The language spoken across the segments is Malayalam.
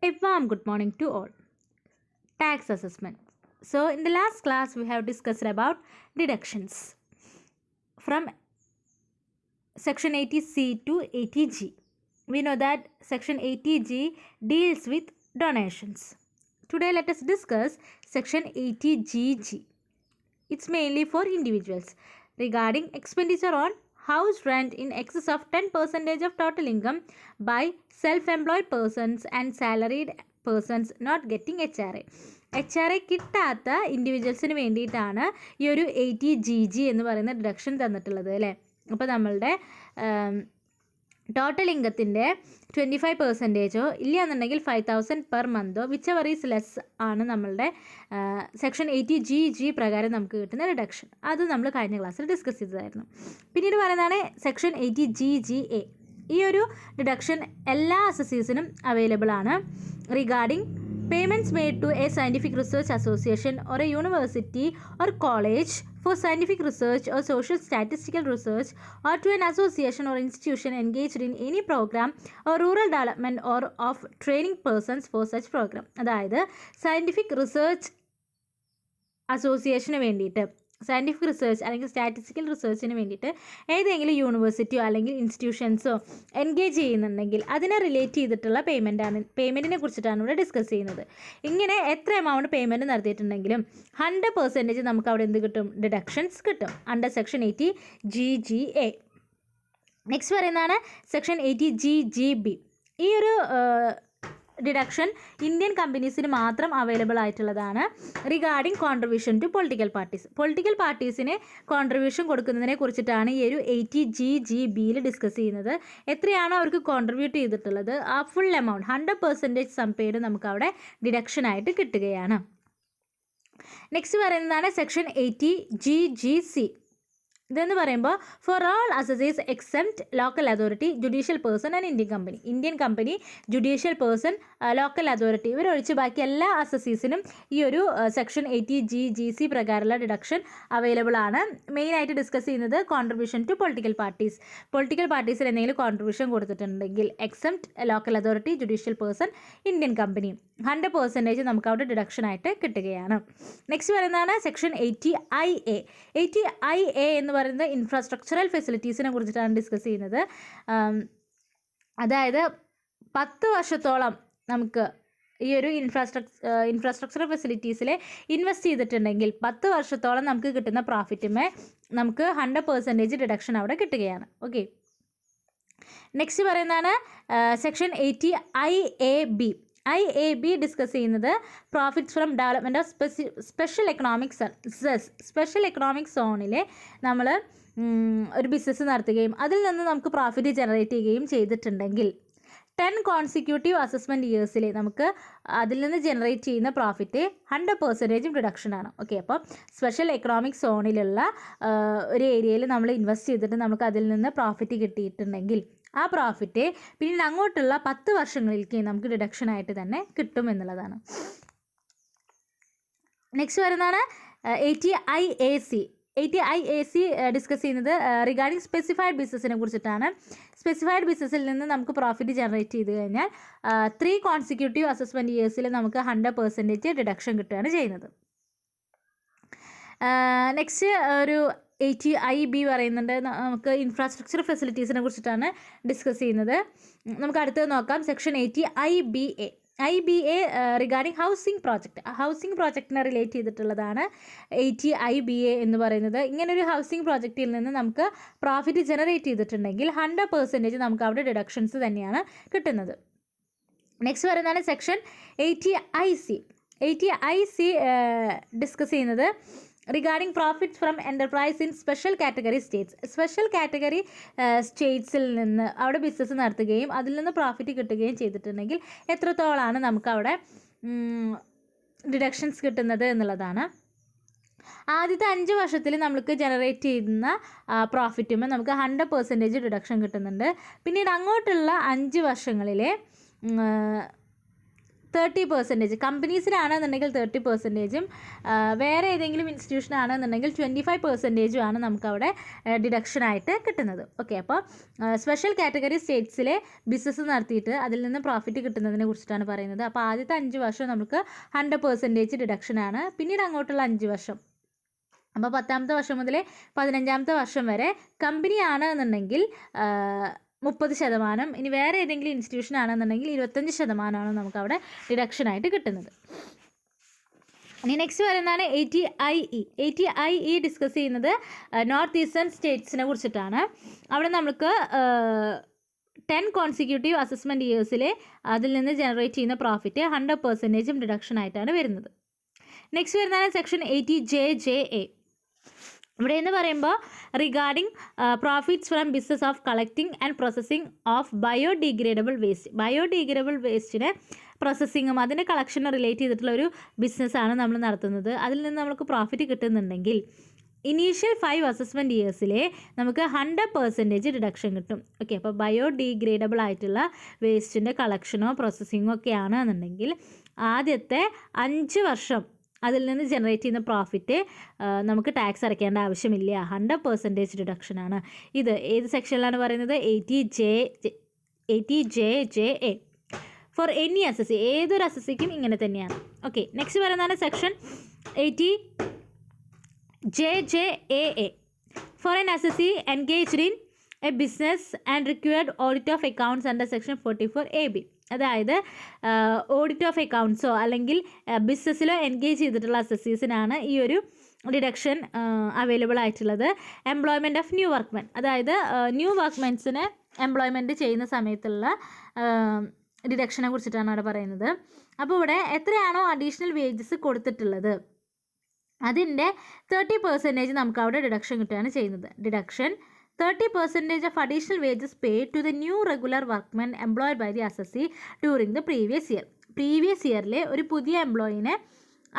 A warm good morning to all. Tax assessment. So, in the last class, we have discussed about deductions from section 80C to 80G. We know that section 80G deals with donations. Today, let us discuss section 80GG. It's mainly for individuals regarding expenditure on house rent in excess of 10% of total income by self-employed persons and salaried persons not getting HRA. HRA കിട്ടാത്ത ഇൻഡിവിജ്വൽസിന് വേണ്ടിയിട്ടാണ് ഈ ഒരു 80GG എന്ന് പറയുന്ന ഡിഡക്ഷൻ തന്നിട്ടുള്ളത് അല്ലേ. അപ്പോൾ നമ്മളുടെ ടോട്ടൽ ഇൻകത്തിൻ്റെ 25%ഓ ഇല്ലയെന്നുണ്ടെങ്കിൽ 5,000 പെർ മന്തോ വിച്ച് എവർ ഈസ് ലെസ് ആണ് നമ്മളുടെ സെക്ഷൻ 80GG പ്രകാരം നമുക്ക് കിട്ടുന്ന റിഡക്ഷൻ. അത് നമ്മൾ കഴിഞ്ഞ ക്ലാസ്സിൽ ഡിസ്കസ് ചെയ്തതായിരുന്നു. പിന്നീട് പറയുന്നതാണ് സെക്ഷൻ 80GGA. ഈ ഒരു ഡിഡക്ഷൻ എല്ലാ അസസീസിനും അവൈലബിൾ ആണ്. Regarding payments made to a scientific research association or a university or college for scientific research or social statistical research, or to an association or institution engaged in any program or rural development or of training persons for such program. അതായത് സയൻറ്റിഫിക് റിസർച്ച് അസോസിയേഷന് വേണ്ടിയിട്ട് സയൻറ്റിഫിക് റിസർച്ച് അല്ലെങ്കിൽ സ്റ്റാറ്റിസ്റ്റിക്കൽ റിസർച്ചിന് വേണ്ടിയിട്ട് ഏതെങ്കിലും യൂണിവേഴ്സിറ്റിയോ അല്ലെങ്കിൽ ഇൻസ്റ്റിറ്റ്യൂഷൻസോ എൻഗേജ് ചെയ്യുന്നുണ്ടെങ്കിൽ അതിനെ റിലേറ്റ് ചെയ്തിട്ടുള്ള പേയ്മെൻറ്റിനെ കുറിച്ചിട്ടാണ് ഇവിടെ ഡിസ്കസ് ചെയ്യുന്നത്. ഇങ്ങനെ എത്ര എമൗണ്ട് പേയ്മെൻറ്റ് നടത്തിയിട്ടുണ്ടെങ്കിലും 100% നമുക്ക് അവിടെ എന്ത് കിട്ടും? ഡിഡക്ഷൻസ് കിട്ടും അണ്ടർ സെക്ഷൻ 80GGA. നെക്സ്റ്റ് പറയുന്നതാണ് സെക്ഷൻ 80GGB. ഈ ഒരു ഡിഡക്ഷൻ ഇന്ത്യൻ കമ്പനീസിന് മാത്രം അവൈലബിൾ ആയിട്ടുള്ളതാണ്. റിഗാർഡിംഗ് കോൺട്രിബ്യൂഷൻ ടു പൊളിറ്റിക്കൽ പാർട്ടീസിന് കോൺട്രിബ്യൂഷൻ കൊടുക്കുന്നതിനെ കുറിച്ചിട്ടാണ് ഈ ഒരു 80GGBയിൽ ഡിസ്കസ് ചെയ്യുന്നത്. എത്രയാണോ അവർക്ക് കോൺട്രിബ്യൂട്ട് ചെയ്തിട്ടുള്ളത് ആ ഫുൾ എമൗണ്ട് 100% സം പെയ്ഡ് നമുക്ക് അവിടെ ഡിഡക്ഷനായിട്ട് കിട്ടുകയാണ്. നെക്സ്റ്റ് പറയുന്നതാണ് സെക്ഷൻ 80GGC. ഇതെന്ന് പറയുമ്പോൾ for all assessees except local authority, judicial person and Indian company, judicial person, local authority ഇവരൊഴിച്ച് ബാക്കി എല്ലാ അസസീസിനും ഈ ഒരു സെക്ഷൻ 80GGC പ്രകാരമുള്ള ഡിഡക്ഷൻ അവൈലബിൾ ആണ്. മെയിനായിട്ട് ഡിസ്കസ് ചെയ്യുന്നത് കോൺട്രിബ്യൂഷൻ ടു പൊളിറ്റിക്കൽ പാർട്ടീസിൽ എന്തെങ്കിലും കോൺട്രിബ്യൂഷൻ കൊടുത്തിട്ടുണ്ടെങ്കിൽ except local authority, judicial person, Indian company 100% നമുക്ക് അവിടെ ഡിഡക്ഷനായിട്ട് കിട്ടുകയാണ്. നെക്സ്റ്റ് പറയുന്നതാണ് സെക്ഷൻ 80IA. 80IA എന്ന് പറയുന്നത് ഇൻഫ്രാസ്ട്രക്ചറൽ ഫെസിലിറ്റീസിനെ കുറിച്ചിട്ടാണ് ഡിസ്കസ് ചെയ്യുന്നത്. അതായത് 10 വർഷത്തോളം നമുക്ക് ഈ ഒരു ഇൻഫ്രാസ്ട്രക്ചറൽ ഫെസിലിറ്റീസിൽ ഇൻവെസ്റ്റ് ചെയ്തിട്ടുണ്ടെങ്കിൽ 10 വർഷത്തോളം നമുക്ക് കിട്ടുന്ന പ്രോഫിറ്റുമേ നമുക്ക് 100% ഡിഡക്ഷൻ അവിടെ കിട്ടുകയാണ്. ഓക്കെ, നെക്സ്റ്റ് പറയുന്നതാണ് സെക്ഷൻ 80IAB. IAB ഡിസ്കസ് ചെയ്യുന്നത് profits from development of special economic സോണിലെ നമ്മൾ ഒരു ബിസിനസ് നടത്തുകയും അതിൽ നിന്ന് നമുക്ക് പ്രോഫിറ്റ് ജനറേറ്റ് ചെയ്യുകയും ചെയ്തിട്ടുണ്ടെങ്കിൽ 10 കോൺസിക്യൂട്ടീവ് അസസ്മെൻറ്റ് ഇയേഴ്സിൽ നമുക്ക് അതിൽ നിന്ന് ജനറേറ്റ് ചെയ്യുന്ന പ്രോഫിറ്റ് 100% ഡിഡക്ഷനാണ്. ഓക്കെ, അപ്പോൾ സ്പെഷ്യൽ എക്കണോമിക് സോണിലുള്ള ഒരു ഏരിയയിൽ നമ്മൾ ഇൻവെസ്റ്റ് ചെയ്തിട്ട് നമുക്ക് അതിൽ നിന്ന് പ്രോഫിറ്റ് കിട്ടിയിട്ടുണ്ടെങ്കിൽ ആ പ്രോഫിറ്റ് പിന്നീട് അങ്ങോട്ടുള്ള 10 വർഷങ്ങളിലേക്ക് നമുക്ക് ഡിഡക്ഷനായിട്ട് തന്നെ കിട്ടും എന്നുള്ളതാണ്. നെക്സ്റ്റ് വരുന്നതാണ് 80IAC. 80IAC ഡിസ്കസ് ചെയ്യുന്നത് റിഗാർഡിംഗ് സ്പെസിഫൈഡ് ബിസിനസ്സിനെ കുറിച്ചിട്ടാണ്. സ്പെസിഫൈഡ് ബിസിനസ്സിൽ നിന്ന് നമുക്ക് പ്രോഫിറ്റ് ജനറേറ്റ് ചെയ്ത് കഴിഞ്ഞാൽ 3 കോൺസിക്യൂട്ടീവ് അസസ്മെൻറ്റ് ഇയേഴ്സിൽ നമുക്ക് 100% ഡിഡക്ഷൻ കിട്ടുകയാണ് ചെയ്യുന്നത്. നെക്സ്റ്റ് ഒരു 80IB പറയുന്നുണ്ട്. നമുക്ക് ഇൻഫ്രാസ്ട്രക്ചർ ഫെസിലിറ്റീസിനെ കുറിച്ചിട്ടാണ് ഡിസ്കസ് ചെയ്യുന്നത്. നമുക്ക് അടുത്തത് നോക്കാം. Section 80IBA. റിഗാർഡിംഗ് ഹൗസിംഗ് പ്രോജക്റ്റിനെ റിലേറ്റ് ചെയ്തിട്ടുള്ളതാണ് 80IBA എന്ന് പറയുന്നത്. ഇങ്ങനൊരു ഹൗസിംഗ് പ്രോജക്റ്റിൽ നിന്ന് നമുക്ക് പ്രോഫിറ്റ് ജനറേറ്റ് ചെയ്തിട്ടുണ്ടെങ്കിൽ 100% നമുക്ക് അവിടെ ഡിഡക്ഷൻസ് തന്നെയാണ് കിട്ടുന്നത്. നെക്സ്റ്റ് പറയുന്നതാണ് സെക്ഷൻ 80IC. 80IC ഡിസ്കസ് ചെയ്യുന്നത് regarding profits from enterprise in special category സ്റ്റേറ്റ്സിൽ നിന്ന് അവിടെ ബിസിനസ് നടത്തുകയും അതിൽ നിന്ന് പ്രോഫിറ്റ് കിട്ടുകയും ചെയ്തിട്ടുണ്ടെങ്കിൽ എത്രത്തോളമാണ് നമുക്കവിടെ ഡിഡക്ഷൻസ് കിട്ടുന്നത് എന്നുള്ളതാണ്. ആദ്യത്തെ 5 വർഷത്തിൽ നമുക്ക് ജനറേറ്റ് ചെയ്യുന്ന പ്രോഫിറ്റുമ്പോൾ നമുക്ക് 100% ഡിഡക്ഷൻ കിട്ടുന്നുണ്ട്. പിന്നീട് അങ്ങോട്ടുള്ള 5 വർഷങ്ങളിലെ 30%. കമ്പനീസിനാണെന്നുണ്ടെങ്കിൽ 30%, വേറെ ഏതെങ്കിലും ഇൻസ്റ്റിറ്റ്യൂഷൻ ആണെന്നുണ്ടെങ്കിൽ 25% ആണ് നമുക്കവിടെ ഡിഡക്ഷനായിട്ട് കിട്ടുന്നത്. ഓക്കെ, അപ്പോൾ സ്പെഷ്യൽ കാറ്റഗറി സ്റ്റേറ്റ്സിലെ ബിസിനസ് നടത്തിയിട്ട് അതിൽ നിന്ന് പ്രോഫിറ്റ് കിട്ടുന്നതിനെ കുറിച്ചിട്ടാണ് പറയുന്നത്. അപ്പോൾ ആദ്യത്തെ 5 വർഷം നമുക്ക് 100% ഡിഡക്ഷനാണ്. പിന്നീട് അങ്ങോട്ടുള്ള 5 വർഷം, അപ്പോൾ 10ാമത്തെ വർഷം മുതൽ 15ാമത്തെ വർഷം വരെ കമ്പനി ആണെന്നുണ്ടെങ്കിൽ 30%, ഇനി വേറെ ഏതെങ്കിലും ഇൻസ്റ്റിറ്റ്യൂഷൻ ആണെന്നുണ്ടെങ്കിൽ 25% നമുക്കവിടെ ഡിഡക്ഷനായിട്ട് കിട്ടുന്നത്. ഇനി നെക്സ്റ്റ് പറയുന്നതാണ് ATIE. ATIE ഡിസ്കസ് ചെയ്യുന്നത് നോർത്ത് ഈസ്റ്റേൺ സ്റ്റേറ്റ്സിനെ കുറിച്ചിട്ടാണ്. അവിടെ നമുക്ക് 10 കോൺസിക്യൂട്ടീവ് അസസ്മെൻറ്റ് ഇയേഴ്സിൽ അതിൽ നിന്ന് ജനറേറ്റ് ചെയ്യുന്ന പ്രോഫിറ്റ് 100% ഡിഡക്ഷനായിട്ടാണ് വരുന്നത്. നെക്സ്റ്റ് വരുന്നതാണ് സെക്ഷൻ 80JJA. ഇവിടെ എന്ന് പറയുമ്പോൾ regarding profits from business of collecting and processing of biodegradable waste. Biodegradable വേസ്റ്റിനെ പ്രോസസ്സിങ്ങും അതിൻ്റെ കളക്ഷനും റിലേറ്റ് ചെയ്തിട്ടുള്ള ഒരു ബിസിനസ്സാണ് നമ്മൾ നടത്തുന്നത്. അതിൽ നിന്ന് നമുക്ക് പ്രോഫിറ്റ് കിട്ടുന്നുണ്ടെങ്കിൽ ഇനീഷ്യൽ 5 അസസ്മെൻറ്റ് ഇയേഴ്സിലെ നമുക്ക് 100% ഡിഡക്ഷൻ കിട്ടും. ഓക്കെ, അപ്പോൾ ബയോഡിഗ്രേഡബിൾ ആയിട്ടുള്ള വേസ്റ്റിൻ്റെ കളക്ഷനോ പ്രോസസ്സിങ്ങോ ഒക്കെ ആണെന്നുണ്ടെങ്കിൽ ആദ്യത്തെ 5 വർഷം അതിൽ നിന്ന് ജനറേറ്റ് ചെയ്യുന്ന പ്രോഫിറ്റ് നമുക്ക് ടാക്സ് അടയ്ക്കേണ്ട ആവശ്യമില്ല, 100% ഡിഡക്ഷനാണ്. ഇത് ഏത് സെക്ഷനിലാണ് പറയുന്നത്? 80JJA. ഫോർ എനി അസസി, ഏതൊരു അസസിക്കും ഇങ്ങനെ തന്നെയാണ്. ഓക്കെ, നെക്സ്റ്റ് പറയുന്നതാണ് section 80JJAA. For an assessee engaged in a business and required audit of accounts under section 44AB. അതായത് ഓഡിറ്റ് ഓഫ് അക്കൗണ്ട്സോ അല്ലെങ്കിൽ ബിസിനസ്സിലോ എൻഗേജ് ചെയ്തിട്ടുള്ള അസസീസിനാണ് ഈ ഒരു ഡിഡക്ഷൻ അവൈലബിൾ ആയിട്ടുള്ളത്. എംപ്ലോയ്മെൻറ്റ് ഓഫ് ന്യൂ വർക്ക്മെൻ, അതായത് ന്യൂ വർക്ക്മെൻസിനെ എംപ്ലോയ്മെൻറ്റ് ചെയ്യുന്ന സമയത്തുള്ള ഡിഡക്ഷനെ കുറിച്ചിട്ടാണ് അവിടെ പറയുന്നത്. അപ്പോൾ ഇവിടെ എത്രയാണോ അഡീഷണൽ വേജസ് കൊടുത്തിട്ടുള്ളത് അതിൻ്റെ 30% നമുക്ക് അവിടെ ഡിഡക്ഷൻ കിട്ടുകയാണ് ചെയ്യുന്നത്. Deduction 30% of additional wages paid to the new regular workmen employed by the assessee during the previous year. Previous ഇയറിലെ ഒരു പുതിയ എംപ്ലോയിനെ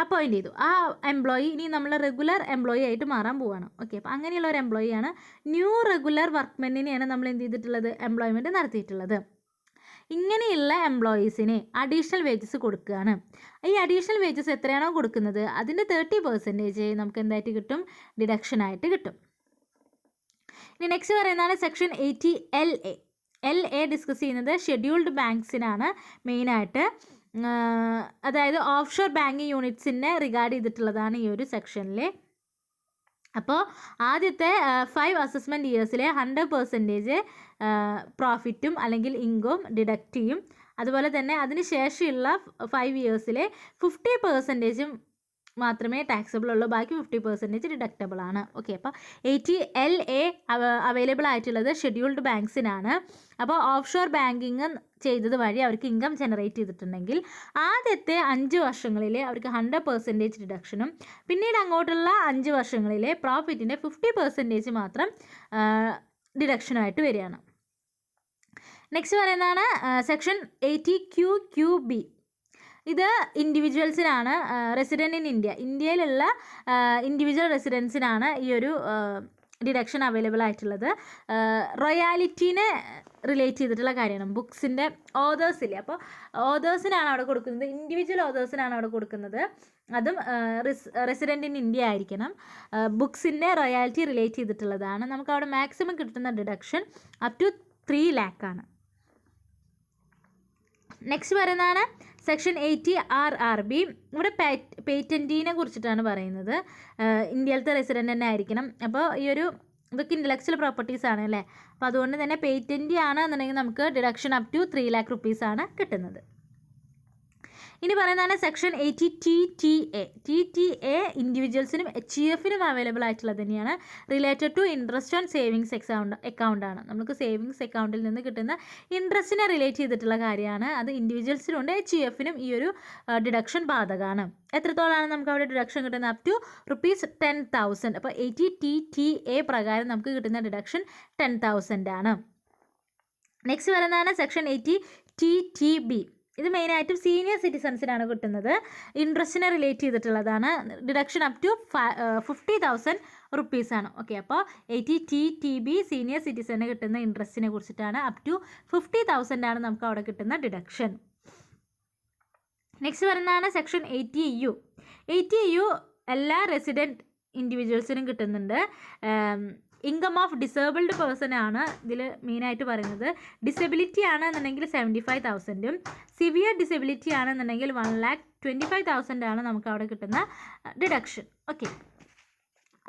അപ്പോയിൻറ്റ് ചെയ്തു. ആ എംപ്ലോയി ഇനി നമ്മൾ റെഗുലർ എംപ്ലോയി ആയിട്ട് മാറാൻ പോവുകയാണ്. ഓക്കെ, അപ്പോൾ അങ്ങനെയുള്ള ഒരു എംപ്ലോയിയാണ്. ന്യൂ റെഗുലർ വർക്ക്മെൻറ്റിനെയാണ് നമ്മൾ എന്ത് ചെയ്തിട്ടുള്ളത്? എംപ്ലോയ്മെൻറ്റ് നടത്തിയിട്ടുള്ളത്. ഇങ്ങനെയുള്ള എംപ്ലോയീസിന് അഡീഷണൽ വേജസ് കൊടുക്കുകയാണ്. ഈ അഡീഷണൽ വേജസ് എത്രയാണോ കൊടുക്കുന്നത് അതിൻ്റെ 30% നമുക്ക് എന്തായിട്ട് കിട്ടും? ഡിഡക്ഷനായിട്ട് കിട്ടും. ഇനി നെക്സ്റ്റ് പറയുന്നതാണ് സെക്ഷൻ 80LA. LA ഡിസ്കസ് ചെയ്യുന്നത് ഷെഡ്യൂൾഡ് ബാങ്ക്സിനാണ് മെയിനായിട്ട്. അതായത് ഓഫ് ഷോർ ബാങ്കിങ് യൂണിറ്റ്സിനെ റിഗാർഡ് ചെയ്തിട്ടുള്ളതാണ് ഈ ഒരു സെക്ഷനിൽ. അപ്പോൾ ആദ്യത്തെ 5 അസസ്മെൻറ്റ് ഇയേഴ്സിലെ 100% പ്രോഫിറ്റും അല്ലെങ്കിൽ ഇൻകം ഡിഡക്റ്റ് ചെയ്യും. അതുപോലെ തന്നെ അതിന് ശേഷമുള്ള 5 ഇയേഴ്സിലെ 50% മാത്രമേ ടാക്സബിൾ ഉള്ളൂ, ബാക്കി 50% ഡിഡക്റ്റബിൾ ആണ്. ഓക്കെ, അപ്പോൾ 80LA അവൈലബിൾ ആയിട്ടുള്ളത് ഷെഡ്യൂൾഡ് ബാങ്ക്സിനാണ്. അപ്പോൾ ഓഫ് ഷോർ ബാങ്കിങ് ചെയ്തത് വഴി അവർക്ക് ഇൻകം ജനറേറ്റ് ചെയ്തിട്ടുണ്ടെങ്കിൽ ആദ്യത്തെ 5 വർഷങ്ങളിൽ അവർക്ക് 100% ഡിഡക്ഷനും പിന്നീട് അങ്ങോട്ടുള്ള 5 വർഷങ്ങളിൽ പ്രോഫിറ്റിൻ്റെ 50% മാത്രം ഡിഡക്ഷനായിട്ട് വരികയാണ്. നെക്സ്റ്റ് പറയുന്നതാണ് സെക്ഷൻ 80QQB. ഇത് ഇൻഡിവിജ്വൽസിനാണ്, റെസിഡൻറ്റ് ഇൻ ഇന്ത്യ, ഇന്ത്യയിലുള്ള ഇൻഡിവിജ്വൽ റെസിഡൻസിനാണ് ഈ ഒരു ഡിഡക്ഷൻ അവൈലബിൾ ആയിട്ടുള്ളത്. റോയാലിറ്റീനെ റിലേറ്റ് ചെയ്തിട്ടുള്ള കാര്യമാണ്. ബുക്സിൻ്റെ ഓതേഴ്സില്ലേ, അപ്പോൾ ഓതേഴ്സിനാണ് അവിടെ കൊടുക്കുന്നത്, ഇൻഡിവിജ്വൽ ഓതേഴ്സിനാണ് അവിടെ കൊടുക്കുന്നത്. അതും റെസിഡൻറ്റ് ഇൻ ഇന്ത്യ ആയിരിക്കണം. ബുക്സിൻ്റെ റോയാലിറ്റി റിലേറ്റ് ചെയ്തിട്ടുള്ളതാണ്. നമുക്ക് അവിടെ മാക്സിമം കിട്ടുന്ന ഡിഡക്ഷൻ അപ് ടു 3 lakh ആണ്. നെക്സ്റ്റ് പറയുന്നതാണ് സെക്ഷൻ 80RRB. ഇവിടെ പേറ്റൻറ്റിനെ കുറിച്ചിട്ടാണ് പറയുന്നത്. ഇന്ത്യയിലത്തെ റെസിഡൻ്റ് തന്നെ ആയിരിക്കണം. അപ്പോൾ ഈ ഒരു ഇതൊക്കെ ഇൻ്റലക്ച്വൽ പ്രോപ്പർട്ടീസ് ആണ് അല്ലേ, അപ്പോൾ അതുകൊണ്ട് തന്നെ പേറ്റൻറ്റി ആണ് എന്നുണ്ടെങ്കിൽ നമുക്ക് deduction up to 3 lakh rupees ആണ് കിട്ടുന്നത്. ഇനി പറയുന്നതാണ് സെക്ഷൻ 80TTA. TTA ഇൻഡിവിജ്വൽസിനും HUFനും അവൈലബിൾ ആയിട്ടുള്ളത് തന്നെയാണ്. Related to interest on savings അക്കൗണ്ടാണ്. നമുക്ക് സേവിങ്സ് അക്കൗണ്ടിൽ നിന്ന് കിട്ടുന്ന ഇൻട്രസ്റ്റിനെ റിലേറ്റ് ചെയ്തിട്ടുള്ള കാര്യമാണ്. അത് ഇൻഡിവിജ്വൽസിനുണ്ട്, HUFനും ഈ ഒരു ഡിഡക്ഷൻ ബാധകമാണ്. എത്രത്തോളമാണ് നമുക്ക് അവിടെ ഡിഡക്ഷൻ കിട്ടുന്നത്? Up to ₹10,000. അപ്പോൾ 80TTA പ്രകാരം നമുക്ക് കിട്ടുന്ന ഡിഡക്ഷൻ 10,000 ആണ്. നെക്സ്റ്റ് വരുന്നതാണ് സെക്ഷൻ 80TTB. ഇത് മെയിനായിട്ടും സീനിയർ സിറ്റിസൺസിനാണ് കിട്ടുന്നത്. ഇൻട്രസ്റ്റിനെ റിലേറ്റ് ചെയ്തിട്ടുള്ളതാണ്. ഡിഡക്ഷൻ അപ് ടു 50,000 rupees ആണ്. ഓക്കെ, അപ്പോൾ 80TTB സീനിയർ സിറ്റിസന് കിട്ടുന്ന ഇൻട്രസ്റ്റിനെ കുറിച്ചിട്ടാണ്. അപ് ടു 50,000 ആണ് നമുക്ക് അവിടെ കിട്ടുന്ന ഡിഡക്ഷൻ. നെക്സ്റ്റ് വരുന്നതാണ് സെക്ഷൻ 80U. 80U എല്ലാ റെസിഡൻറ്റ് ഇൻഡിവിജ്വൽസിനും കിട്ടുന്നുണ്ട്. ഇൻകം ഓഫ് ഡിസേബിൾഡ് പേഴ്സൺ ആണ് ഇതിൽ മെയിനായിട്ട് പറയുന്നത്. ഡിസബിലിറ്റി ആണെന്നുണ്ടെങ്കിൽ 75,000ഉം സിവിയർ ഡിസബിലിറ്റി ആണെന്നുണ്ടെങ്കിൽ 1,25,000 ആണ് നമുക്ക് അവിടെ കിട്ടുന്ന ഡിഡക്ഷൻ. ഓക്കെ,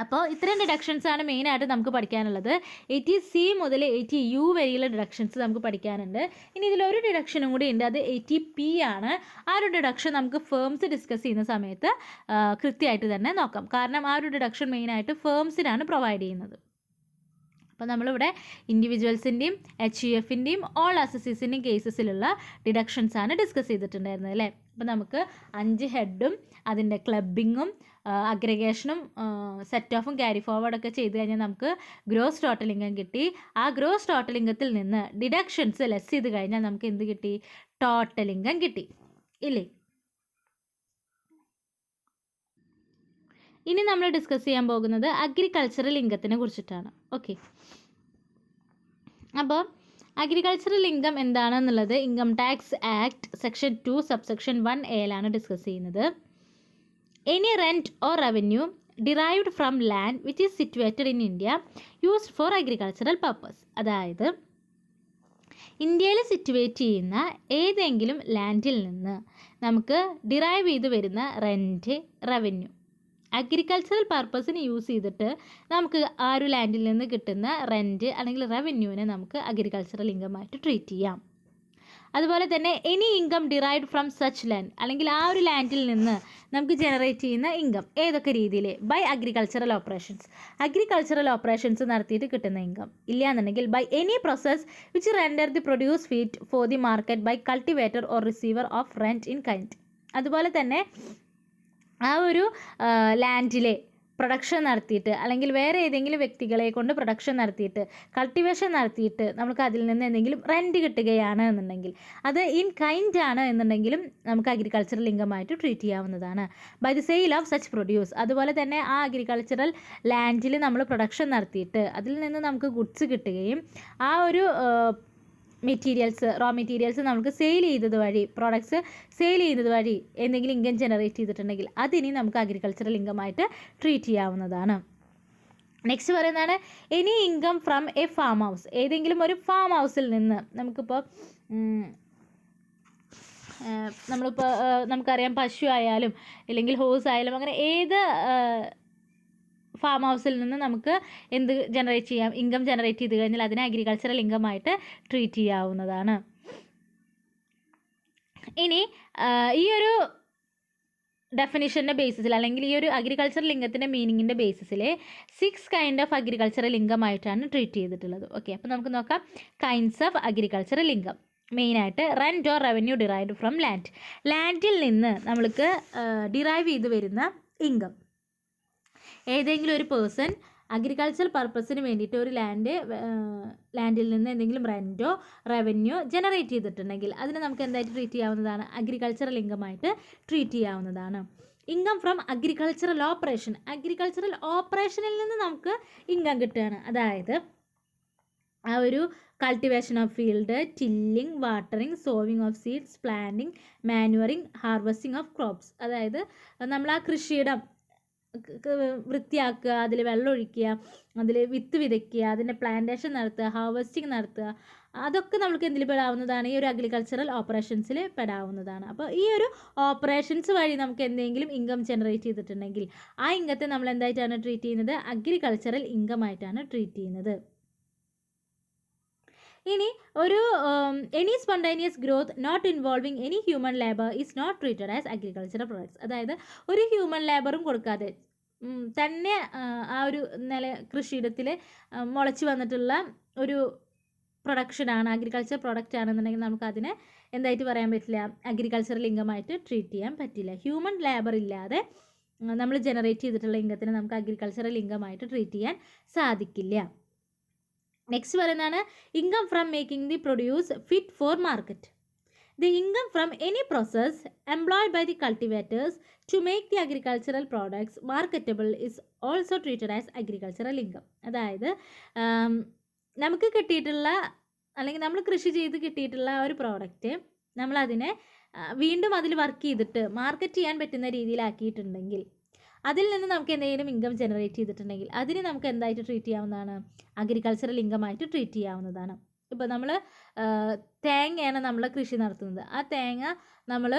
അപ്പോൾ ഇത്രയും ഡിഡക്ഷൻസാണ് മെയിനായിട്ട് നമുക്ക് പഠിക്കാനുള്ളത്. 80C മുതൽ 80U വരെയുള്ള ഡിഡക്ഷൻസ് നമുക്ക് പഠിക്കാനുണ്ട്. ഇനി ഇതിലൊരു ഡിഡക്ഷനും കൂടി ഉണ്ട്, അത് 80P ആണ്. ആ ഒരു ഡിഡക്ഷൻ നമുക്ക് ഫേംസ് ഡിസ്കസ് ചെയ്യുന്ന സമയത്ത് കൃത്യമായിട്ട് തന്നെ നോക്കാം. കാരണം ആ ഒരു ഡിഡക്ഷൻ മെയിനായിട്ട് ഫേംസിനാണ് പ്രൊവൈഡ് ചെയ്യുന്നത്. അപ്പോൾ നമ്മളിവിടെ ഇൻഡിവിജ്വൽസിൻ്റെയും HUFൻ്റെയും ഓൾ അസസീസിൻ്റെയും കേസസിലുള്ള ഡിഡക്ഷൻസാണ് ഡിസ്കസ് ചെയ്തിട്ടുണ്ടായിരുന്നത് അല്ലേ. അപ്പോൾ നമുക്ക് 5 ഹെഡും അതിൻ്റെ ക്ലബിങ്ങും അഗ്രഗേഷനും സെറ്റ് ഓഫും ക്യാരി ഫോർവേഡൊക്കെ ചെയ്ത് കഴിഞ്ഞാൽ നമുക്ക് ഗ്രോസ് ടോട്ടൽ ഇൻകം കിട്ടി. ആ ഗ്രോസ് ടോട്ടൽ ഇൻകത്തിൽ നിന്ന് ഡിഡക്ഷൻസ് ലെസ് ചെയ്ത് കഴിഞ്ഞാൽ നമുക്ക് എന്ത് കിട്ടി? ടോട്ടൽ ഇൻകം കിട്ടി ഇല്ലേ. ഇനി നമ്മൾ ഡിസ്കസ് ചെയ്യാൻ പോകുന്നത് അഗ്രികൾച്ചറൽ ഇൻകത്തിനെ കുറിച്ചിട്ടാണ്. ഓക്കെ, അപ്പോൾ അഗ്രികൾച്ചറൽ ഇൻകം എന്താണെന്നുള്ളത് income tax act section 2 subsection 1A discuss ചെയ്യുന്നത്. Any rent or revenue derived from land which is situated in India used for agricultural purpose. അതായത് ഇന്ത്യയിൽ സിറ്റുവേറ്റ് ചെയ്യുന്ന ഏതെങ്കിലും ലാൻഡിൽ നിന്ന് നമുക്ക് ഡിറൈവ് ചെയ്ത് വരുന്ന റെൻറ്റ്, റവന്യൂ അഗ്രികൾച്ചറൽ പർപ്പസിന് യൂസ് ചെയ്തിട്ട് നമുക്ക് ആ ഒരു ലാൻഡിൽ നിന്ന് കിട്ടുന്ന റെൻറ്റ് അല്ലെങ്കിൽ റവന്യൂവിനെ നമുക്ക് അഗ്രികൾച്ചറൽ ഇൻകമായിട്ട് ട്രീറ്റ് ചെയ്യാം. അതുപോലെ തന്നെ any income derived from such land, അല്ലെങ്കിൽ ആ ഒരു ലാൻഡിൽ നിന്ന് നമുക്ക് ജനറേറ്റ് ചെയ്യുന്ന ഇൻകം ഏതൊക്കെ രീതിയിൽ? ബൈ അഗ്രികൾച്ചറൽ ഓപ്പറേഷൻസ് നടത്തിയിട്ട് കിട്ടുന്ന ഇൻകം. ഇല്ലയെന്നുണ്ടെങ്കിൽ by any process which render the produce fit for the market by cultivator or receiver of rent in kind. അതുപോലെ തന്നെ ആ ഒരു ലാൻഡിലെ പ്രൊഡക്ഷൻ നടത്തിയിട്ട് അല്ലെങ്കിൽ വേറെ ഏതെങ്കിലും വ്യക്തികളെ കൊണ്ട് പ്രൊഡക്ഷൻ നടത്തിയിട്ട് കൾട്ടിവേഷൻ നടത്തിയിട്ട് നമുക്ക് അതിൽ നിന്ന് എന്തെങ്കിലും റെൻറ്റ് കിട്ടുകയാണ് എന്നുണ്ടെങ്കിൽ അത് ഇൻ കൈൻഡ് ആണ് എന്നുണ്ടെങ്കിലും നമുക്ക് അഗ്രികൾച്ചറൽ ഇൻകമായിട്ട് ട്രീറ്റ് ചെയ്യാവുന്നതാണ്. By the sale of such produce. അതുപോലെ തന്നെ ആ അഗ്രികൾച്ചറൽ ലാൻഡിൽ നമ്മൾ പ്രൊഡക്ഷൻ നടത്തിയിട്ട് അതിൽ നിന്ന് നമുക്ക് ഗുഡ്സ് കിട്ടുകയും ആ ഒരു റോ മെറ്റീരിയൽസ് നമുക്ക് സെയിൽ ചെയ്തത് വഴി, പ്രോഡക്ട്സ് സെയിൽ ചെയ്യുന്നത് വഴി എന്തെങ്കിലും ഇൻകം ജനറേറ്റ് ചെയ്തിട്ടുണ്ടെങ്കിൽ അതിനി നമുക്ക് അഗ്രികൾച്ചറൽ ഇൻകമായിട്ട് ട്രീറ്റ് ചെയ്യാവുന്നതാണ്. നെക്സ്റ്റ് പറയുന്നതാണ് any income from A farm house. ഏതെങ്കിലും ഒരു ഫാം ഹൗസിൽ നിന്ന് നമുക്കിപ്പോൾ നമുക്കറിയാം പശു ആയാലും അല്ലെങ്കിൽ ഹോഴ്സ് ആയാലും അങ്ങനെ ഏത് ഫാം ഹൗസിൽ നിന്ന് നമുക്ക് എന്ത് ജനറേറ്റ് ചെയ്യാം? ഇൻകം ജനറേറ്റ് ചെയ്ത് കഴിഞ്ഞാൽ അതിനെ അഗ്രികൾച്ചറൽ ഇൻകമായിട്ട് ട്രീറ്റ് ചെയ്യാവുന്നതാണ്. ഇനി ഈ ഒരു ഡെഫിനിഷൻ്റെ ബേസിസിൽ അല്ലെങ്കിൽ ഈ ഒരു അഗ്രികൾച്ചറൽ ഇൻകത്തിൻ്റെ മീനിങ്ങിൻ്റെ ബേസിസിൽ 6 കൈൻഡ് ഓഫ് അഗ്രികൾച്ചറൽ ഇൻകമായിട്ടാണ് ട്രീറ്റ് ചെയ്തിട്ടുള്ളത്. ഓക്കെ, അപ്പോൾ നമുക്ക് നോക്കാം കൈൻഡ്സ് ഓഫ് അഗ്രികൾച്ചറൽ ഇൻകം. മെയിനായിട്ട് rent or revenue derived from land. ലാൻഡിൽ നിന്ന് നമ്മൾക്ക് ഡിറൈവ് ചെയ്ത് വരുന്ന ഇൻകം. ഏതെങ്കിലും ഒരു പേഴ്സൺ അഗ്രികൾച്ചർ പർപ്പസിന് വേണ്ടിയിട്ട് ഒരു ലാൻഡിൽ നിന്ന് എന്തെങ്കിലും റെൻറ്റോ റവന്യൂ ജനറേറ്റ് ചെയ്തിട്ടുണ്ടെങ്കിൽ അതിനെ നമുക്ക് എന്തായിട്ട് ട്രീറ്റ് ചെയ്യാവുന്നതാണ്? അഗ്രികൾച്ചറൽ ഇൻകമായിട്ട് ട്രീറ്റ് ചെയ്യാവുന്നതാണ്. ഇൻകം ഫ്രം അഗ്രികൾച്ചറൽ ഓപ്പറേഷനിൽ നിന്ന് നമുക്ക് ഇൻകം കിട്ടുകയാണ്. അതായത് ആ ഒരു cultivation of field, tilling, watering, sowing of seeds, planting, manoeuvring, harvesting of crops. അതായത് നമ്മൾ ആ കൃഷിയിടം വൃത്തിയാക്കുക, അതിൽ വെള്ളം ഒഴിക്കുക, അതിൽ വിത്ത് വിതയ്ക്കുക, അതിൻ്റെ പ്ലാന്റേഷൻ നടത്തുക, ഹാർവെസ്റ്റിംഗ് നടത്തുക, അതൊക്കെ നമുക്ക് എന്തിൽ പെടാവുന്നതാണ്? ഈ ഒരു അഗ്രികൾച്ചറൽ ഓപ്പറേഷൻസിൽ പെടാവുന്നതാണ്. അപ്പോൾ ഈ ഒരു ഓപ്പറേഷൻസ് വഴി നമുക്ക് എന്തെങ്കിലും ഇൻകം ജനറേറ്റ് ചെയ്തിട്ടുണ്ടെങ്കിൽ ആ ഇൻകത്തെ നമ്മൾ എന്തായിട്ടാണ് ട്രീറ്റ് ചെയ്യുന്നത്? അഗ്രികൾച്ചറൽ ഇൻകമായിട്ടാണ് ട്രീറ്റ് ചെയ്യുന്നത്. ഇനി ഒരു any spontaneous growth not involving any human labour is not treated as agricultural products. അതായത് ഒരു ഹ്യൂമൻ ലേബറും കൊടുക്കാതെ തന്നെ ആ ഒരു കൃഷിയിടത്തിൽ മുളച്ച് വന്നിട്ടുള്ള ഒരു പ്രൊഡക്ഷനാണ്, അഗ്രികൾച്ചർ പ്രൊഡക്റ്റ് ആണെന്നുണ്ടെങ്കിൽ നമുക്കതിനെ എന്തായിട്ട് പറയാൻ പറ്റില്ല? അഗ്രികൾച്ചറൽ ഇൻകമായിട്ട് ട്രീറ്റ് ചെയ്യാൻ പറ്റില്ല. ഹ്യൂമൻ ലേബർ ഇല്ലാതെ നമ്മൾ ജനറേറ്റ് ചെയ്തിട്ടുള്ള ഇൻകത്തിനെ നമുക്ക് അഗ്രികൾച്ചറൽ ഇൻകമായിട്ട് ട്രീറ്റ് ചെയ്യാൻ സാധിക്കില്ല. നെക്സ്റ്റ് പറയുന്നതാണ് income from making the produce fit for market. The income from any process employed by the cultivators to make the agricultural products marketable is also treated as agricultural income. അതായത് നമുക്ക് കിട്ടിയിട്ടുള്ള അല്ലെങ്കിൽ നമ്മൾ കൃഷി ചെയ്ത് കിട്ടിയിട്ടുള്ള ഒരു പ്രോഡക്റ്റ് നമ്മളതിനെ വീണ്ടും അതിൽ വർക്ക് ചെയ്തിട്ട് മാർക്കറ്റ് ചെയ്യാൻ പറ്റുന്ന രീതിയിലാക്കിയിട്ടുണ്ടെങ്കിൽ, അതിൽ നിന്ന് നമുക്ക് എന്തെങ്കിലും ഇൻകം ജനറേറ്റ് ചെയ്തിട്ടുണ്ടെങ്കിൽ അതിന് നമുക്ക് എന്തായിട്ട് ട്രീറ്റ് ചെയ്യാവുന്നതാണ്? അഗ്രികൾച്ചറൽ ഇൻകമായിട്ട് ട്രീറ്റ് ചെയ്യാവുന്നതാണ്. ഇപ്പോൾ നമ്മൾ തേങ്ങയാണ് നമ്മൾ കൃഷി നടത്തുന്നത്. ആ തേങ്ങ നമ്മൾ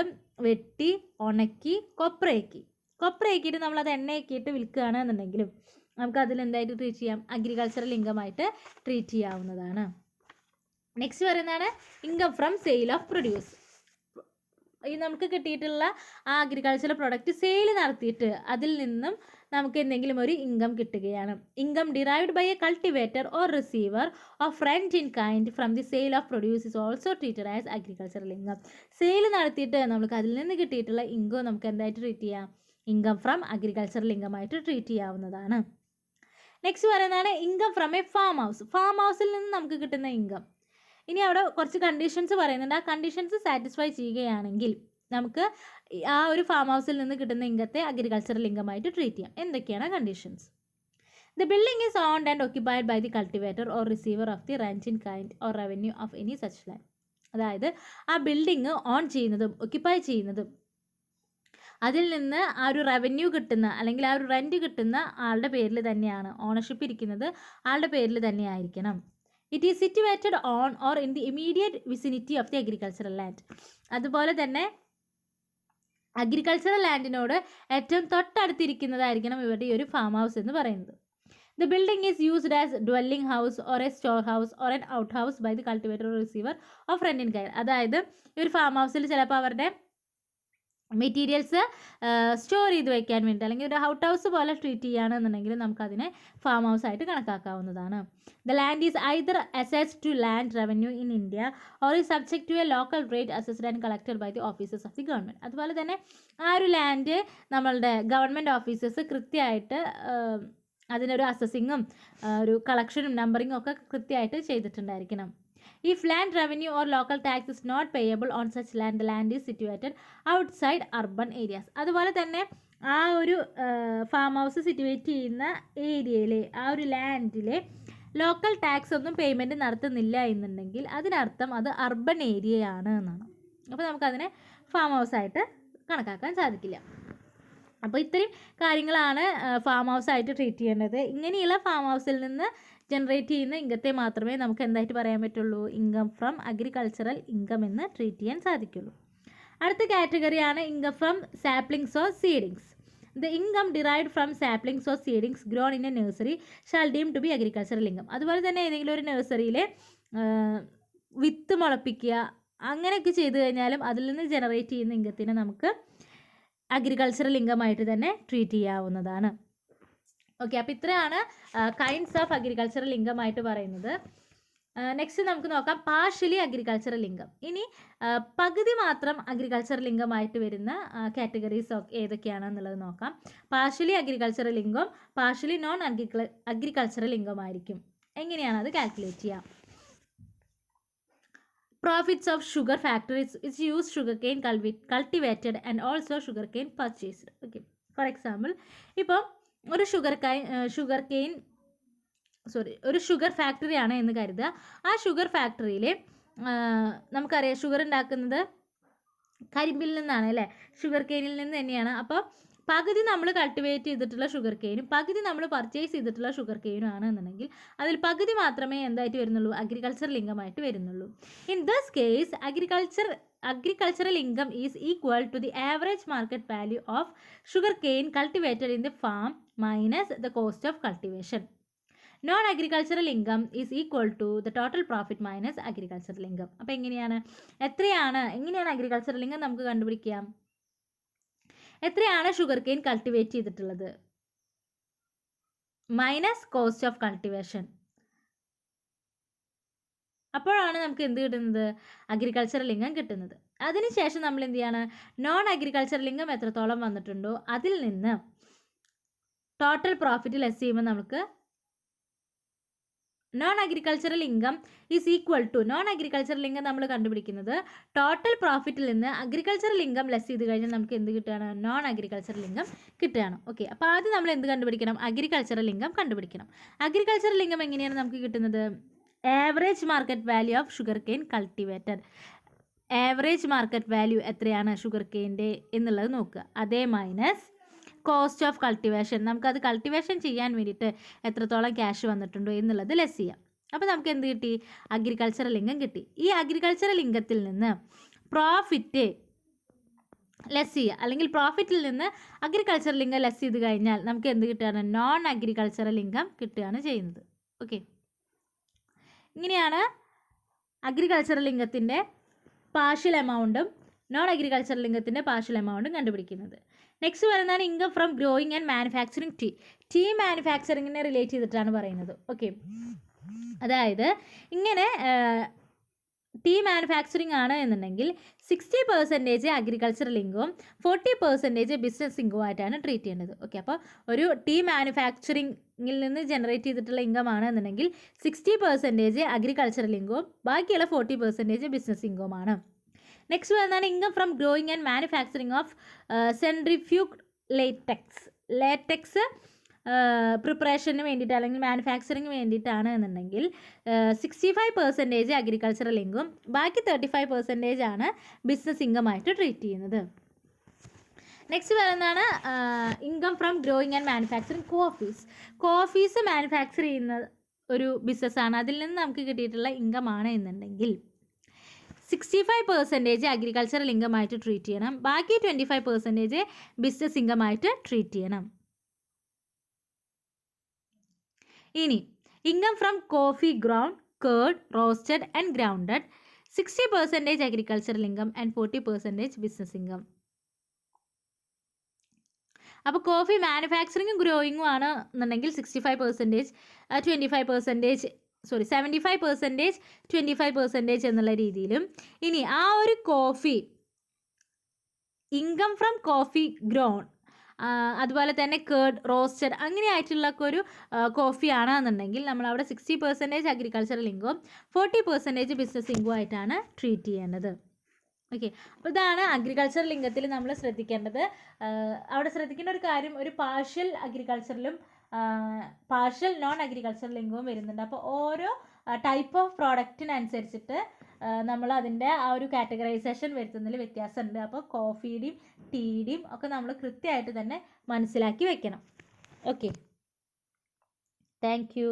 വെട്ടി ഉണക്കി കൊപ്രയാക്കിയിട്ട് നമ്മളത് എണ്ണയാക്കിയിട്ട് വിൽക്കുകയാണെന്നുണ്ടെങ്കിലും നമുക്ക് അതിൽ എന്തായിട്ട് ട്രീറ്റ് ചെയ്യാം? അഗ്രികൾച്ചറൽ ഇൻകമായിട്ട് ട്രീറ്റ് ചെയ്യാവുന്നതാണ്. നെക്സ്റ്റ് പറയുന്നതാണ് income from sale of produce. ഈ നമുക്ക് കിട്ടിയിട്ടുള്ള ആ അഗ്രികൾച്ചറൽ പ്രൊഡക്റ്റ് സെയിൽ നടത്തിയിട്ട് അതിൽ നിന്നും നമുക്ക് എന്തെങ്കിലും ഒരു ഇൻകം കിട്ടുകയാണ്. Income derived by a cultivator or receiver of rent in kind from the sale of produce is also treated as agricultural income. Sale നടത്തിയിട്ട് നമുക്ക് അതിൽ നിന്ന് കിട്ടിയിട്ടുള്ള ഇൻകം നമുക്ക് എന്തായിട്ട് ട്രീറ്റ് ചെയ്യാം? ഇൻകം ഫ്രം അഗ്രികൾച്ചറൽ ഇൻകമായിട്ട് ട്രീറ്റ് ചെയ്യാവുന്നതാണ്. നെക്സ്റ്റ് പറയുന്നതാണ് income from A farm house. Farm ഹൗസിൽ നിന്ന് നമുക്ക് കിട്ടുന്ന ഇൻകം. ഇനി അവിടെ കുറച്ച് കണ്ടീഷൻസ് പറയുന്നുണ്ട്. ആ കണ്ടീഷൻസ് സാറ്റിസ്ഫൈ ചെയ്യുകയാണെങ്കിൽ നമുക്ക് ആ ഒരു ഫാം ഹൗസിൽ നിന്ന് കിട്ടുന്ന ഇൻകത്തെ അഗ്രികൾച്ചറൽ ഇൻകമായിട്ട് ട്രീറ്റ് ചെയ്യാം. എന്തൊക്കെയാണ് conditions? The building is owned and occupied by the cultivator or receiver of the rent in kind or revenue of any such land. അതായത് ആ ബിൽഡിംഗ് ഓൺ ചെയ്യുന്നതും ഒക്യുപ്പൈ ചെയ്യുന്നതും അതിൽ നിന്ന് ആ ഒരു റവന്യൂ കിട്ടുന്ന അല്ലെങ്കിൽ ആ ഒരു റെൻറ്റ് കിട്ടുന്ന ആളുടെ പേരിൽ തന്നെയാണ്. ഓണർഷിപ്പ് ഇരിക്കുന്നത് ആളുടെ പേരിൽ തന്നെ ആയിരിക്കണം. It is situated on or in the immediate vicinity of the agricultural land. അതുപോലെ തന്നെ അഗ്രികൾച്ചറൽ ലാൻഡിനോട് ഏറ്റവും തൊട്ടടുത്തിരിക്കുന്നതായിരിക്കണം ഇവരുടെ ഈ ഒരു ഫാം ഹൗസ് എന്ന് പറയുന്നത്. The building is used as dwelling house or a store house or an out house by the cultivator or receiver of rent in kind. അതായത് ഈ ഒരു ഫാം ഹൗസിൽ ചിലപ്പോൾ അവരുടെ മെറ്റീരിയൽസ് സ്റ്റോർ ചെയ്ത് വയ്ക്കാൻ വേണ്ടി അല്ലെങ്കിൽ ഒരു ഔട്ട് ഹൗസ് പോലെ ട്രീറ്റ് ചെയ്യുകയാണെന്നുണ്ടെങ്കിൽ നമുക്കതിനെ ഫാം ഹൗസ് ആയിട്ട് കണക്കാക്കാവുന്നതാണ്. The land is either assessed to land revenue in India or is subject to a local rate assessed and collected by the officers of the government. അതുപോലെ തന്നെ ആ ഒരു ലാൻഡ് നമ്മളുടെ ഗവൺമെൻറ് ഓഫീസേഴ്സ് കൃത്യമായിട്ട് അതിനൊരു അസസിങ്ങും ഒരു കളക്ഷനും നമ്പറിങ്ങും ഒക്കെ കൃത്യമായിട്ട് ചെയ്തിട്ടുണ്ടായിരിക്കണം. If land revenue or local tax is not payable on such land, the land is situated outside urban areas. അതുപോലെ തന്നെ ആ ഒരു ഫാം ഹൗസ് സിറ്റുവേറ്റ് ചെയ്യുന്ന ഏരിയയിലെ ആ ഒരു ലാൻഡിലെ ലോക്കൽ ടാക്സ് ഒന്നും പേയ്മെൻറ്റ് നടത്തുന്നില്ല എന്നുണ്ടെങ്കിൽ അതിനർത്ഥം അത് അർബൻ ഏരിയയാണ് എന്നാണ്. അപ്പോൾ നമുക്കതിനെ ഫാം ഹൗസായിട്ട് കണക്കാക്കാൻ സാധിക്കില്ല. അപ്പോൾ ഇത്രയും കാര്യങ്ങളാണ് ഫാം ഹൗസായിട്ട് ട്രീറ്റ് ചെയ്യേണ്ടത്. ഇങ്ങനെയുള്ള ഫാം ഹൗസിൽ നിന്ന് ജനറേറ്റ് ചെയ്യുന്ന ഇൻകത്തെ മാത്രമേ നമുക്ക് എന്തായിട്ട് പറയാൻ പറ്റുള്ളൂ? ഇൻകം ഫ്രം അഗ്രികൾച്ചറൽ ഇൻകം എന്ന് ട്രീറ്റ് ചെയ്യാൻ സാധിക്കുള്ളൂ. അടുത്ത കാറ്റഗറിയാണ് income from saplings or seedlings. The income derived from saplings or seedlings grown in a nursery shall deem to be agricultural income. അതുപോലെ തന്നെ ഏതെങ്കിലും ഒരു നഴ്സറിയിലെ വിത്ത് മുളപ്പിക്കുക അങ്ങനെയൊക്കെ ചെയ്തു കഴിഞ്ഞാലും അതിൽ നിന്ന് ജനറേറ്റ് ചെയ്യുന്ന ഇൻകത്തിനെ നമുക്ക് അഗ്രികൾച്ചറൽ ഇൻകമായിട്ട് തന്നെ ട്രീറ്റ് ചെയ്യാവുന്നതാണ്. ഓക്കെ, അപ്പോൾ ഇത്രയാണ് കൈൻഡ്സ് ഓഫ് അഗ്രികൾച്ചറൽ ഇൻകം ആയിട്ട് പറയുന്നത്. നെക്സ്റ്റ് നമുക്ക് നോക്കാം പാർഷ്യലി അഗ്രികൾച്ചറൽ ഇൻകം. ഇനി പകുതി മാത്രം അഗ്രികൾച്ചറൽ ഇൻകം ആയിട്ട് വരുന്ന കാറ്റഗറീസ് ഏതൊക്കെയാണെന്നുള്ളത് നോക്കാം. Partially agricultural income partially non agricultural income ആയിരിക്കും. എങ്ങനെയാണ് അത് കാൽക്കുലേറ്റ് ചെയ്യാം? Profits of sugar factories is used sugarcane cultivated and also sugarcane purchased. Okay, for example, ഇപ്പോൾ ഒരു ഷുഗർ ഫാക്ടറി ആണ് എന്ന് കരുതുക. ആ ഷുഗർ ഫാക്ടറിയിൽ നമുക്കറിയാം ഷുഗർ ഉണ്ടാക്കുന്നത് കരിമ്പിൽ നിന്നാണ് അല്ലേ, ഷുഗർ കെയിനിൽ നിന്ന് തന്നെയാണ്. അപ്പോൾ പകുതി നമ്മൾ കൾട്ടിവേറ്റ് ചെയ്തിട്ടുള്ള ഷുഗർ കെയിനും പകുതി നമ്മൾ പർച്ചേസ് ചെയ്തിട്ടുള്ള ഷുഗർ കെയിനും ആണ് എന്നുണ്ടെങ്കിൽ അതിൽ പകുതി മാത്രമേ എന്തായിട്ട് വരുന്നുള്ളൂ? അഗ്രികൾച്ചറൽ ഇൻകമായിട്ട് വരുന്നുള്ളൂ. In this case agricultural income is equal to the average market value of sugar cane cultivated in the farm minus the cost of cultivation. Non-agricultural income is equal to the total profit minus agricultural income. അപ്പോൾ എങ്ങനെയാണ് അഗ്രികൾച്ചറൽ ഇൻകം നമുക്ക് കണ്ടുപിടിക്കാം? എത്രയാണ് ഷുഗർ കെയിൻ കൾട്ടിവേറ്റ് ചെയ്തിട്ടുള്ളത് മൈനസ് കോസ്റ്റ് ഓഫ് കൾട്ടിവേഷൻ. അപ്പോഴാണ് നമുക്ക് എന്ത് കിട്ടുന്നത്? അഗ്രികൾച്ചറൽ ഇൻകം കിട്ടുന്നത്. അതിനുശേഷം നമ്മൾ എന്ത് ചെയ്യാണ്? നോൺ അഗ്രികൾച്ചറൽ ഇൻകം എത്രത്തോളം വന്നിട്ടുണ്ടോ അതിൽ നിന്ന് ടോട്ടൽ പ്രോഫിറ്റ് ലെസ് ചെയ്യുമ്പോൾ നമുക്ക് non agricultural income is equal to നമ്മൾ കണ്ടുപിടിക്കുന്നത് ടോട്ടൽ പ്രോഫിറ്റിൽ നിന്ന് അഗ്രികൾച്ചറൽ ഇൻകം ലെസ് ചെയ്ത് കഴിഞ്ഞാൽ നമുക്ക് എന്ത് കിട്ടുകയാണ്? നോൺ അഗ്രികൾച്ചറൽ ഇൻകം കിട്ടുകയാണ്. ഓക്കെ, അപ്പോൾ ആദ്യം നമ്മൾ എന്ത് കണ്ടുപിടിക്കണം? അഗ്രികൾച്ചറൽ ഇൻകം കണ്ടുപിടിക്കണം. അഗ്രികൾച്ചറൽ ഇൻകം എങ്ങനെയാണ് നമുക്ക് കിട്ടുന്നത്? Average market value of sugar cane cultivated. Average market value എത്രയാണ് ഷുഗർ കെയിൻ്റെ എന്നുള്ളത് നോക്കുക. അതേ മൈനസ് കോസ്റ്റ് ഓഫ് കൾട്ടിവേഷൻ, നമുക്കത് കൾട്ടിവേഷൻ ചെയ്യാൻ വേണ്ടിയിട്ട് എത്രത്തോളം ക്യാഷ് വന്നിട്ടുണ്ടോ എന്നുള്ളത് ലെസ് ചെയ്യാം. അപ്പോൾ നമുക്ക് എന്ത് കിട്ടി? അഗ്രികൾച്ചറൽ ഇൻകം കിട്ടി. ഈ അഗ്രികൾച്ചറൽ ഇൻകത്തിൽ നിന്ന് പ്രോഫിറ്റ് ലെസ് ചെയ്യുക, അല്ലെങ്കിൽ പ്രോഫിറ്റിൽ നിന്ന് അഗ്രികൾച്ചറൽ ഇൻകം ലെസ് ചെയ്ത് കഴിഞ്ഞാൽ നമുക്ക് എന്ത് കിട്ടുകയാണ്? നോൺ അഗ്രികൾച്ചറൽ ഇൻകം കിട്ടുകയാണ് ചെയ്യുന്നത്. ഓക്കെ, ഇങ്ങനെയാണ് അഗ്രികൾച്ചറൽ ഇൻകത്തിൻ്റെ പാർഷ്യൽ എമൗണ്ടും നോൺ അഗ്രികൾച്ചറൽ ഇൻകത്തിൻ്റെ പാർഷ്യൽ എമൗണ്ടും കണ്ടുപിടിക്കുന്നത്. നെക്സ്റ്റ് പറയുന്നതാണ് income from growing and manufacturing tea മാനുഫാക്ചറിങ്ങിനെ റിലേറ്റ് ചെയ്തിട്ടാണ് പറയുന്നത്. ഓക്കെ, അതായത് ഇങ്ങനെ ടീ മാനുഫാക്ചറിങ് ആണ് എന്നുണ്ടെങ്കിൽ 60% അഗ്രികൾച്ചറൽ ഇൻകവും 40% ബിസിനസ് ഇൻകവും ആയിട്ടാണ് ട്രീറ്റ് ചെയ്യേണ്ടത്. ഓക്കെ, അപ്പോൾ ഒരു ടീ മാനുഫാക്ചറിങ്ങിൽ നിന്ന് ജനറേറ്റ് ചെയ്തിട്ടുള്ള ഇൻകം ആണ് എന്നുണ്ടെങ്കിൽ 60% അഗ്രികൾച്ചറൽ ഇൻകവും ബാക്കിയുള്ള 40% ബിസിനസ് ഇൻകവുമാണ്. നെക്സ്റ്റ് വരുന്നതാണ് income from growing and manufacturing of centrifuge latex പ്രിപ്പറേഷന് വേണ്ടിയിട്ട് അല്ലെങ്കിൽ മാനുഫാക്ചറിങ് വേണ്ടിയിട്ടാണ് എന്നുണ്ടെങ്കിൽ 65% അഗ്രികൾച്ചറൽ ഇൻകം, ബാക്കി 35% ആണ് ബിസിനസ് ഇൻകമായിട്ട് ട്രീറ്റ് ചെയ്യുന്നത്. നെക്സ്റ്റ് വരുന്നതാണ് income from growing and manufacturing coffees manufacture ചെയ്യുന്ന ഒരു ബിസിനസ്സാണ്. അതിൽ നിന്ന് നമുക്ക് കിട്ടിയിട്ടുള്ള ഇൻകം ആണ് എന്നുണ്ടെങ്കിൽ 65% അഗ്രികൾച്ചറൽ ഇൻകമായിട്ട് ട്രീറ്റ് ചെയ്യണം, ബാക്കി 25% ബിസിനസ് ഇൻകമായിട്ട് ട്രീറ്റ് ചെയ്യണം. ഇനി income from coffee ground, curd, roasted and grounded 60% agricultural income and 40% business income. അപ്പോൾ കോഫി മാനുഫാക്ചറിങ്ങും ഗ്രോയിങ്ങും ആണ് എന്നുണ്ടെങ്കിൽ 65%, 75% 25% എന്നുള്ള രീതിയിലും, ഇനി ആ ഒരു coffee income from coffee ground അതുപോലെ തന്നെ കേർഡ്, റോസ്റ്റഡ് അങ്ങനെയായിട്ടുള്ള ഒരു കോഫി ആണെന്നുണ്ടെങ്കിൽ നമ്മളവിടെ 60% അഗ്രികൾച്ചറൽ ഇൻകവും 40% ബിസിനസ് ഇൻകവും ആയിട്ടാണ് ട്രീറ്റ് ചെയ്യേണ്ടത്. ഓക്കെ, അപ്പോൾ ഇതാണ് അഗ്രികൾച്ചറൽ ഇൻകത്തിൽ നമ്മൾ ശ്രദ്ധിക്കേണ്ടത്. അവിടെ ശ്രദ്ധിക്കേണ്ട ഒരു കാര്യം, ഒരു പാർഷ്യൽ അഗ്രികൾച്ചറിലും പാർഷ്യൽ നോൺ അഗ്രികൾച്ചറൽ ഇൻകവും വരുന്നുണ്ട്. അപ്പോൾ ഓരോ ടൈപ്പ് ഓഫ് പ്രോഡക്റ്റിനനുസരിച്ചിട്ട് നമ്മൾ അതിൻ്റെ ആ ഒരു കാറ്റഗറൈസേഷൻ വരുത്തുന്നതിൽ വ്യത്യാസമുണ്ട്. അപ്പോൾ കോഫിയുടെയും ടീയുടെയും ഒക്കെ നമ്മൾ കൃത്യമായിട്ട് തന്നെ മനസ്സിലാക്കി വെക്കണം. Okay, thank you.